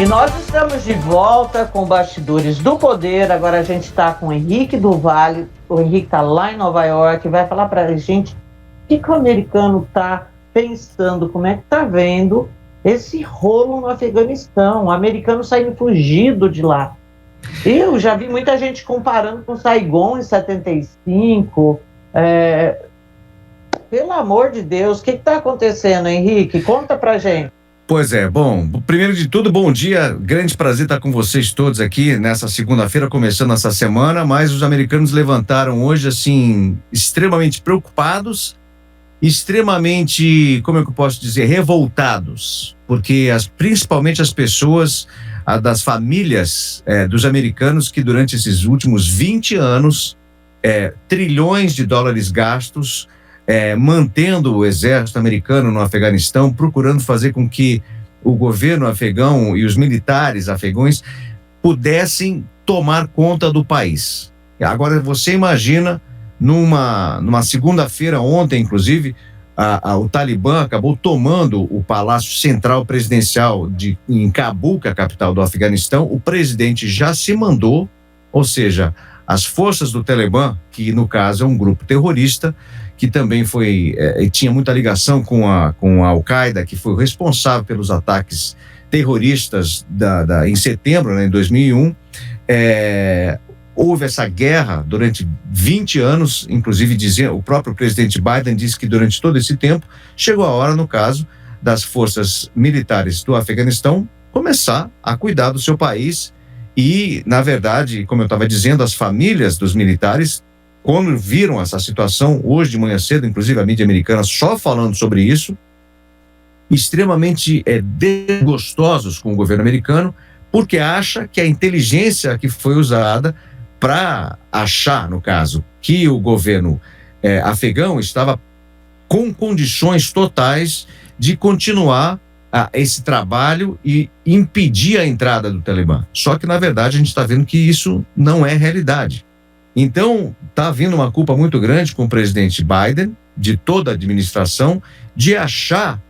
E nós estamos de volta com Bastidores do Poder. Agora a gente está com o Henrique do Vale. O Henrique está lá em Nova York, vai falar para a gente o que o americano está pensando, como é que está vendo esse rolo no Afeganistão, o americano saindo fugido de lá. Eu já vi muita gente comparando com Saigon em 75. Pelo amor de Deus, o que está acontecendo, Henrique? Conta pra gente. Pois é, bom, primeiro de tudo, bom dia, grande prazer estar com vocês todos aqui nessa segunda-feira, começando essa semana, mas os americanos levantaram hoje, assim, extremamente preocupados, extremamente, como é que eu posso dizer, revoltados, porque principalmente as pessoas, das famílias dos americanos que durante esses últimos 20 anos, trilhões de dólares gastos, mantendo o exército americano no Afeganistão, procurando fazer com que o governo afegão e os militares afegãos pudessem tomar conta do país. Agora, você imagina, numa segunda-feira, ontem, inclusive, o Talibã acabou tomando o Palácio Central Presidencial em Cabul, que é a capital do Afeganistão. O presidente já se mandou, ou seja, as forças do Talibã, que no caso é um grupo terrorista, que também tinha muita ligação com a Al-Qaeda, que foi responsável pelos ataques terroristas em setembro, né, em 2001. Houve essa guerra durante 20 anos, inclusive o próprio presidente Biden disse que durante todo esse tempo chegou a hora, no caso, das forças militares do Afeganistão começar a cuidar do seu país e, na verdade, como eu estava dizendo, as famílias dos militares, quando viram essa situação, hoje de manhã cedo, inclusive a mídia americana só falando sobre isso, extremamente desgostosos com o governo americano, porque acha que a inteligência que foi usada para achar, no caso, que o governo afegão estava com condições totais de continuar esse trabalho e impedir a entrada do Talibã. Só que, na verdade, a gente está vendo que isso não é realidade. Então, está havendo uma culpa muito grande com o presidente Biden, de toda a administração, de achar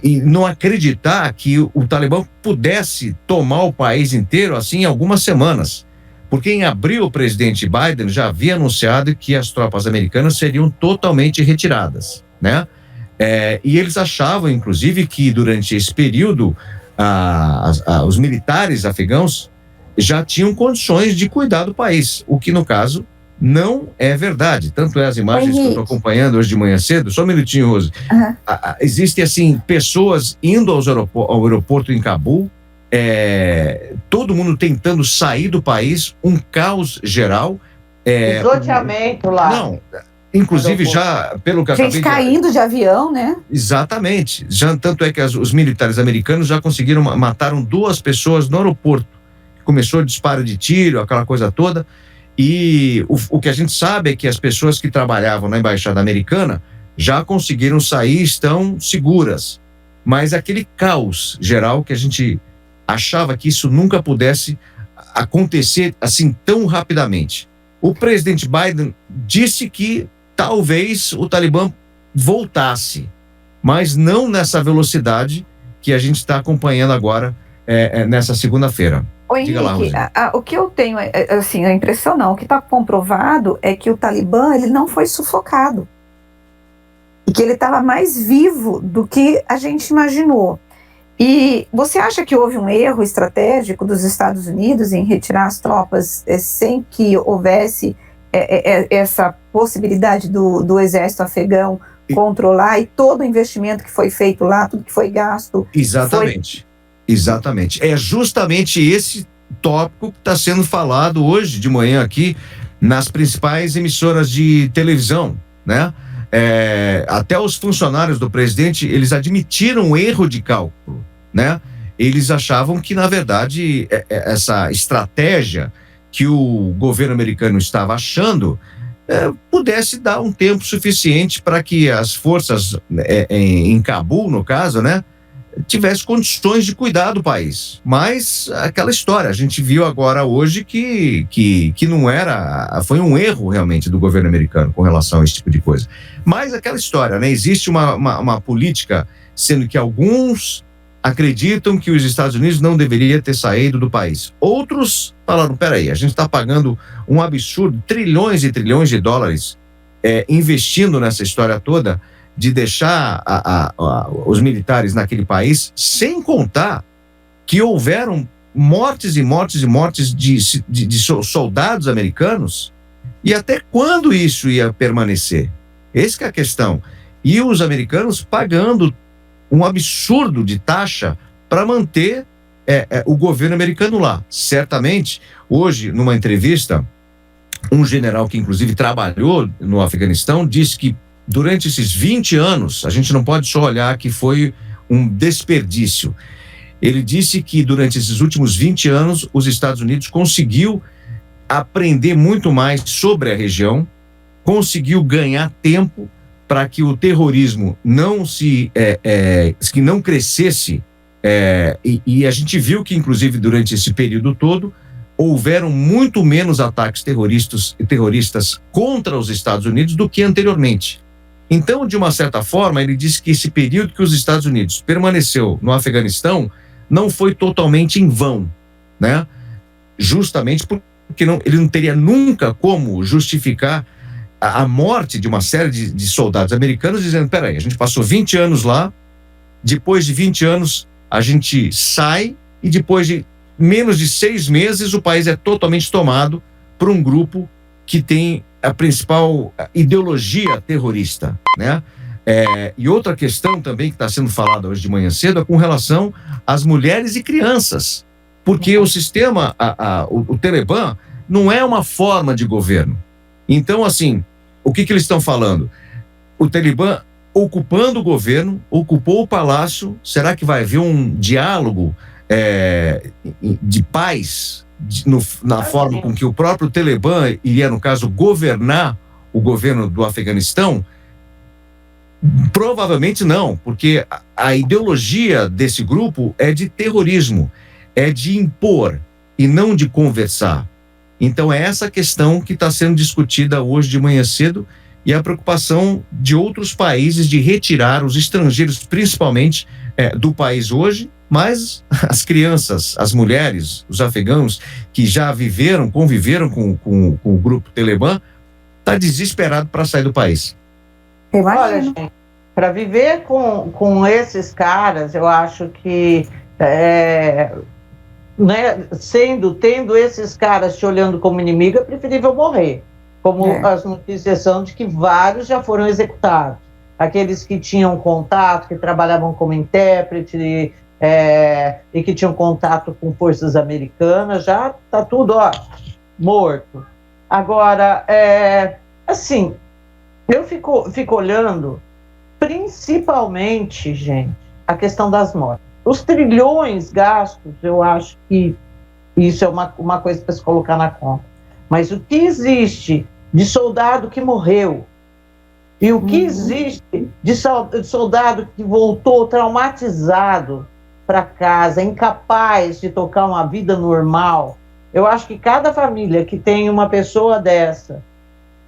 e não acreditar que o Talibã pudesse tomar o país inteiro assim em algumas semanas. Porque em abril o presidente Biden já havia anunciado que as tropas americanas seriam totalmente retiradas, né? E eles achavam, inclusive, que durante esse período os militares afegãos já tinham condições de cuidar do país, o que no caso não é verdade. Tanto é as imagens que eu estou acompanhando hoje de manhã cedo, só um minutinho, Rose. Uhum. Existem assim pessoas indo ao aeroporto em Cabul, todo mundo tentando sair do país, um caos geral. Loteamento lá. Não, inclusive já, pelo que eu acabei caindo de avião, né? Exatamente. Tanto é que os militares americanos já conseguiram, mataram 2 pessoas no aeroporto. Começou o disparo de tiro, aquela coisa toda. E o que a gente sabe é que as pessoas que trabalhavam na Embaixada Americana já conseguiram sair, estão seguras. Mas aquele caos geral que a gente achava que isso nunca pudesse acontecer assim tão rapidamente. O presidente Biden disse que talvez o Talibã voltasse, mas não nessa velocidade que a gente está acompanhando agora nessa segunda-feira. Ô, Henrique, o que eu tenho, assim, a impressão não, o que está comprovado é que o Talibã ele não foi sufocado e que ele estava mais vivo do que a gente imaginou. E você acha que houve um erro estratégico dos Estados Unidos em retirar as tropas sem que houvesse essa possibilidade do exército afegão controlar e todo o investimento que foi feito lá, tudo que foi gasto? Exatamente. Exatamente. É justamente esse tópico que está sendo falado hoje de manhã aqui nas principais emissoras de televisão, né? Até os funcionários do presidente, eles admitiram um erro de cálculo, né? Eles achavam que, na verdade, essa estratégia que o governo americano estava achando pudesse dar um tempo suficiente para que as forças em Cabul, no caso, né, tivesse condições de cuidar do país. Mas aquela história, a gente viu agora hoje que não era, foi um erro realmente do governo americano com relação a esse tipo de coisa. Mas aquela história, né? Existe uma política, sendo que alguns acreditam que os Estados Unidos não deveria ter saído do país. Outros falaram, peraí, a gente está pagando um absurdo, trilhões e trilhões de dólares investindo nessa história toda de deixar os militares naquele país, sem contar que houveram mortes e mortes e mortes de soldados americanos, e até quando isso ia permanecer? Essa que é a questão. E os americanos pagando um absurdo de taxa para manter o governo americano lá. Certamente, hoje, numa entrevista, um general que inclusive trabalhou no Afeganistão disse que durante esses 20 anos, a gente não pode só olhar que foi um desperdício. Ele disse que durante esses últimos 20 anos, os Estados Unidos conseguiu aprender muito mais sobre a região, conseguiu ganhar tempo para que o terrorismo que não crescesse, e a gente viu que, inclusive, durante esse período todo, houveram muito menos ataques terroristas contra os Estados Unidos do que anteriormente. Então, de uma certa forma, ele disse que esse período que os Estados Unidos permaneceu no Afeganistão não foi totalmente em vão, né? Justamente porque ele não teria nunca como justificar a morte de uma série de soldados americanos, dizendo, peraí, a gente passou 20 anos lá, depois de 20 anos a gente sai e depois de menos de 6 meses o país é totalmente tomado por um grupo que tem a principal ideologia terrorista, né? E outra questão também que está sendo falada hoje de manhã cedo é com relação às mulheres e crianças, porque o sistema, o Talibã não é uma forma de governo. Então, assim, o que eles estão falando? O Talibã ocupando o governo, ocupou o palácio, será que vai haver um diálogo de paz na forma com que o próprio Talibã iria, no caso, governar o governo do Afeganistão? Provavelmente não, porque a ideologia desse grupo é de terrorismo, é de impor e não de conversar. Então é essa questão que está sendo discutida hoje de manhã cedo, e a preocupação de outros países de retirar os estrangeiros, principalmente do país hoje, mas as crianças, as mulheres, os afegãos que já conviveram com o grupo Talibã, está desesperado para sair do país. Olha, gente, para viver com esses caras, eu acho que né, tendo esses caras te olhando como inimigo, é preferível morrer. Como as notícias são de que vários já foram executados. Aqueles que tinham contato, que trabalhavam como intérprete e que tinham contato com forças americanas, já está tudo morto. Agora, assim, eu fico olhando, principalmente, gente, a questão das mortes. Os trilhões gastos, eu acho que isso é uma coisa para se colocar na conta. Mas o que existe de soldado que morreu e o que existe de soldado que voltou traumatizado para casa, incapaz de tocar uma vida normal, eu acho que cada família que tem uma pessoa dessa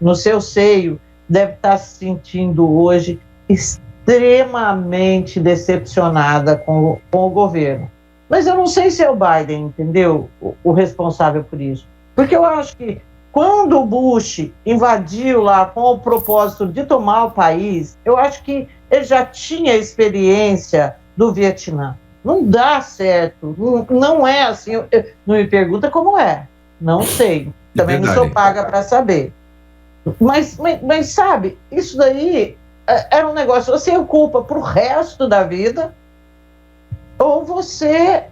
no seu seio deve estar se sentindo hoje extremamente decepcionada com o governo. Mas eu não sei se é o Biden, entendeu? O responsável por isso. Porque eu acho que quando o Bush invadiu lá com o propósito de tomar o país, eu acho que ele já tinha experiência do Vietnã. Não dá certo, não é assim. Não me pergunta como é, não sei. Também não sou paga para saber. Mas sabe, isso daí era um negócio, você ocupa para o resto da vida, ou você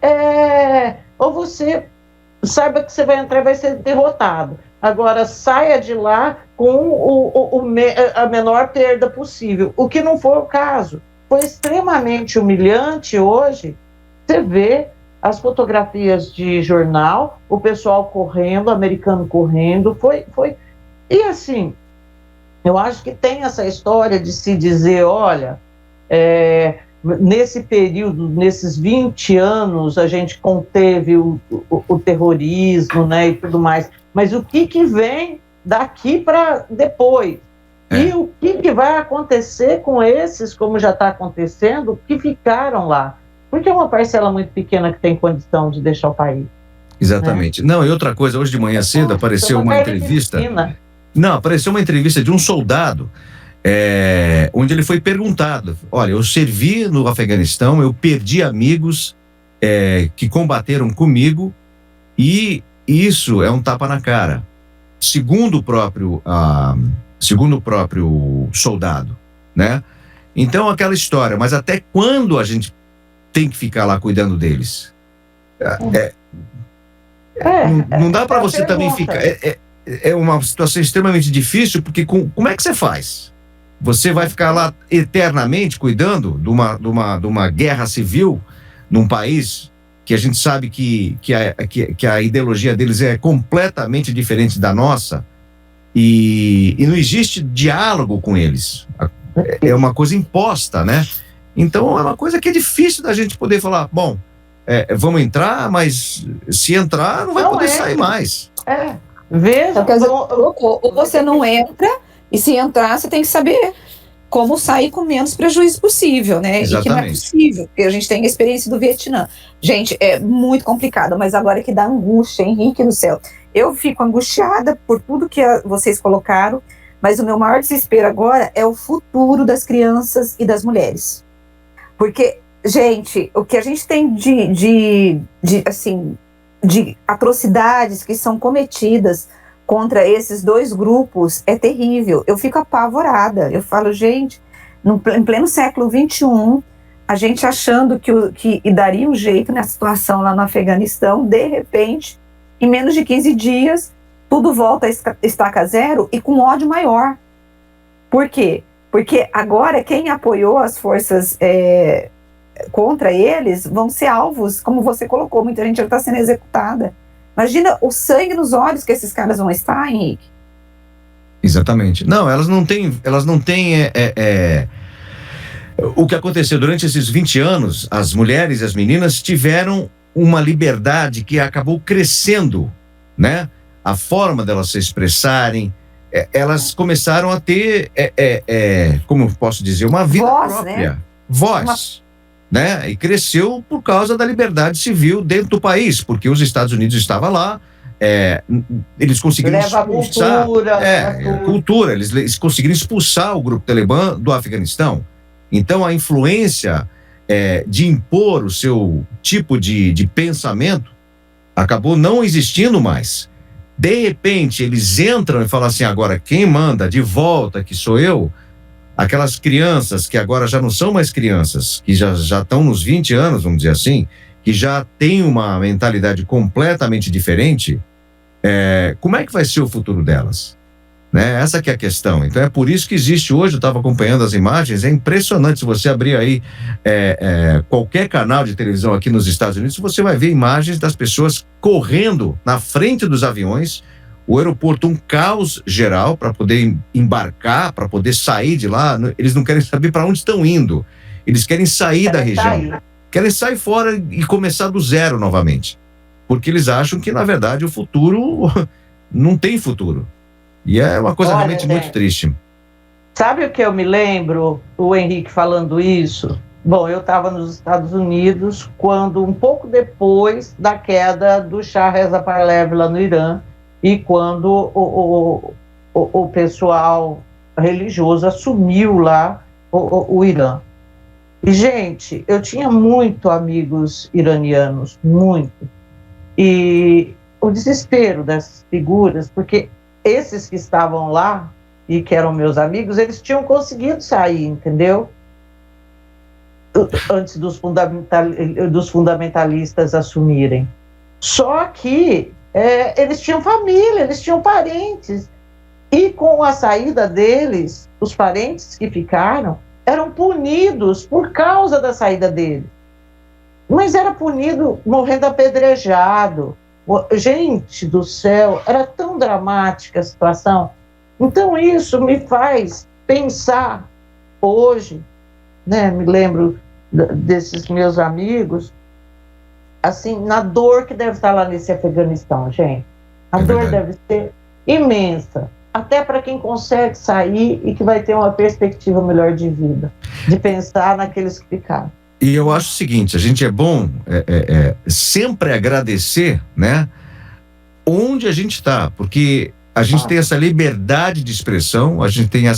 saiba que você vai entrar e vai ser derrotado. Agora, saia de lá com a menor perda possível, o que não foi o caso. Foi extremamente humilhante hoje. Você vê as fotografias de jornal, o pessoal correndo, americano correndo, foi. E assim, eu acho que tem essa história de se dizer, olha, nesse período, nesses 20 anos, a gente conteve o terrorismo, né, e tudo mais. Mas o que vem daqui para depois? E o que vai acontecer com esses, como já está acontecendo, que ficaram lá? porque é uma parcela muito pequena que tem condição de deixar o país. Exatamente. Não, e outra coisa, hoje de manhã cedo apareceu uma entrevista. Não, apareceu uma entrevista de um soldado, onde ele foi perguntado: olha, eu servi no Afeganistão, eu perdi amigos que combateram comigo, e isso é um tapa na cara. Segundo o próprio soldado, né? Então, aquela história, mas até quando a gente tem que ficar lá cuidando deles? Não dá para você também ficar. É uma situação extremamente difícil, porque como é que você faz? Você vai ficar lá eternamente cuidando de uma guerra civil num país que a gente sabe que a ideologia deles é completamente diferente da nossa, e não existe diálogo com eles. É uma coisa imposta, né? Então é uma coisa que é difícil da gente poder falar, bom, vamos entrar, mas se entrar não vai poder sair mais. Veja, ou você não entra, e se entrar você tem que saber como sair com menos prejuízo possível, né? Exatamente. E que não é possível, porque a gente tem a experiência do Vietnã. Gente, é muito complicado, mas agora que dá angústia, Henrique do céu. Eu fico angustiada por tudo que vocês colocaram, mas o meu maior desespero agora é o futuro das crianças e das mulheres. Porque, gente, o que a gente tem de atrocidades que são cometidas contra esses dois grupos é terrível. Eu fico apavorada. Eu falo, gente, em pleno século XXI, a gente achando que daria um jeito nessa situação lá no Afeganistão, de repente, em menos de 15 dias, tudo volta a estaca zero e com ódio maior. Por quê? Porque agora quem apoiou as forças contra eles vão ser alvos, como você colocou, muita gente já está sendo executada. Imagina o sangue nos olhos que esses caras vão estar, Henrique. Exatamente. Não, elas não têm o que aconteceu durante esses 20 anos, as mulheres e as meninas tiveram uma liberdade que acabou crescendo, né? A forma delas se expressarem, elas começaram a ter, como eu posso dizer, uma vida própria. Né? Voz. Né? E cresceu por causa da liberdade civil dentro do país, porque os Estados Unidos estavam lá, eles conseguiram expulsar cultura, eles conseguiram expulsar o grupo Talibã do Afeganistão. Então a influência de impor o seu tipo de pensamento acabou não existindo mais. De repente eles entram e falam assim: agora quem manda de volta que sou eu. Aquelas crianças que agora já não são mais crianças, que já estão nos 20 anos, vamos dizer assim, que já têm uma mentalidade completamente diferente, como é que vai ser o futuro delas? Né? Essa que é a questão. Então é por isso que existe hoje, eu estava acompanhando as imagens, é impressionante. Se você abrir aí qualquer canal de televisão aqui nos Estados Unidos, você vai ver imagens das pessoas correndo na frente dos aviões, o aeroporto um caos geral para poder embarcar, para poder sair de lá. Eles não querem saber para onde estão indo, eles querem sair da região, querem sair fora e começar do zero novamente, porque eles acham que na verdade o futuro não tem futuro, e é uma coisa realmente muito triste. Sabe o que eu me lembro, o Henrique falando isso? Bom, eu estava nos Estados Unidos quando, um pouco depois da queda do Shah Reza Pahlavi lá no Irã, e quando o pessoal religioso assumiu lá o Irã. E, gente, eu tinha muito amigos iranianos, muito. E o desespero dessas figuras, porque esses que estavam lá e que eram meus amigos, eles tinham conseguido sair, entendeu? Antes dos fundamentalistas assumirem. Só que eles tinham família, eles tinham parentes, e com a saída deles, os parentes que ficaram eram punidos por causa da saída deles, mas era punido morrendo apedrejado. Gente do céu, era tão dramática a situação. Então isso me faz pensar hoje, né, me lembro desses meus amigos, assim, na dor que deve estar lá nesse Afeganistão, gente. A dor deve ser imensa, até para quem consegue sair e que vai ter uma perspectiva melhor de vida, de pensar naqueles que ficaram. E eu acho o seguinte, a gente é bom sempre agradecer, né, onde a gente está, porque a gente tem essa liberdade de expressão, a gente tem a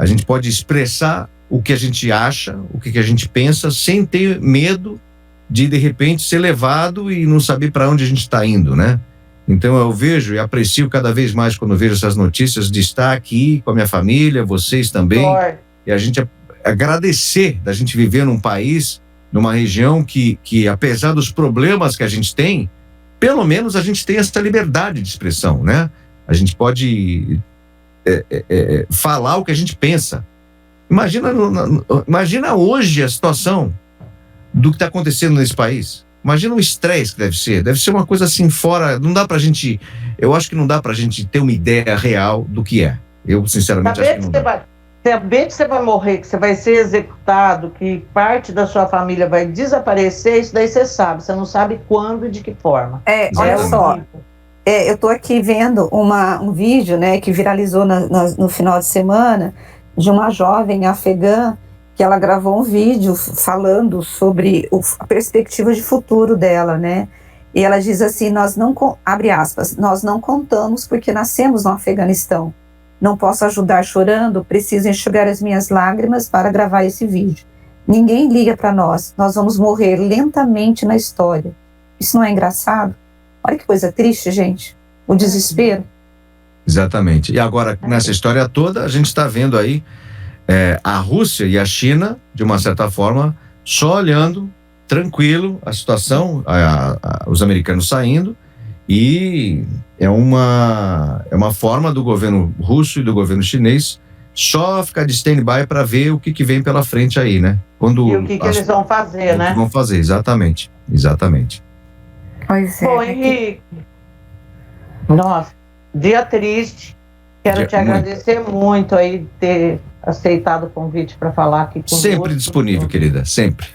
gente pode expressar o que a gente acha, o que a gente pensa, sem ter medo de repente ser levado e não saber para onde a gente está indo, né? Então eu vejo e aprecio cada vez mais quando vejo essas notícias de estar aqui com a minha família, vocês também, e a gente agradecer da gente viver num país, numa região que apesar dos problemas que a gente tem, pelo menos a gente tem essa liberdade de expressão, né? A gente pode falar o que a gente pensa. Imagina hoje a situação do que está acontecendo nesse país. Imagina o estresse que deve ser uma coisa assim fora, não dá pra gente, eu acho que não dá pra gente ter uma ideia real do que é. Eu sinceramente acho que não dá. Saber que você vai morrer, que você vai ser executado, que parte da sua família vai desaparecer, isso daí você sabe, você não sabe quando e de que forma. Olha só, eu tô aqui vendo um vídeo, né, que viralizou no final de semana, de uma jovem afegã, que ela gravou um vídeo falando sobre a perspectiva de futuro dela, né? E ela diz assim, abre aspas, nós não contamos porque nascemos no Afeganistão. Não posso ajudar chorando, preciso enxugar as minhas lágrimas para gravar esse vídeo. Ninguém liga para nós vamos morrer lentamente na história. Isso não é engraçado? Olha que coisa triste, gente. O desespero. Exatamente. E agora, nessa história toda, a gente está vendo aí a Rússia e a China, de uma certa forma, só olhando, tranquilo, a situação, os americanos saindo, e é uma forma do governo russo e do governo chinês só ficar de stand-by para ver o que vem pela frente aí, né? E o que eles vão fazer, né? O que vão fazer, exatamente. Pois é. Bom, Henrique, nossa, dia triste. Quero te agradecer muito aí ter aceitado o convite para falar aqui conosco. Sempre disponível, querida, sempre.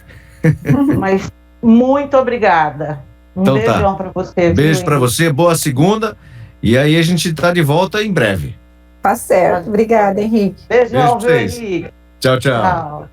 Mas muito obrigada. Então Beijão para você. Beijo para você, boa segunda. E aí a gente tá de volta em breve. Tá certo. Obrigada, Henrique. Beijão, Beijo pra vocês. Henrique. Tchau. Tchau.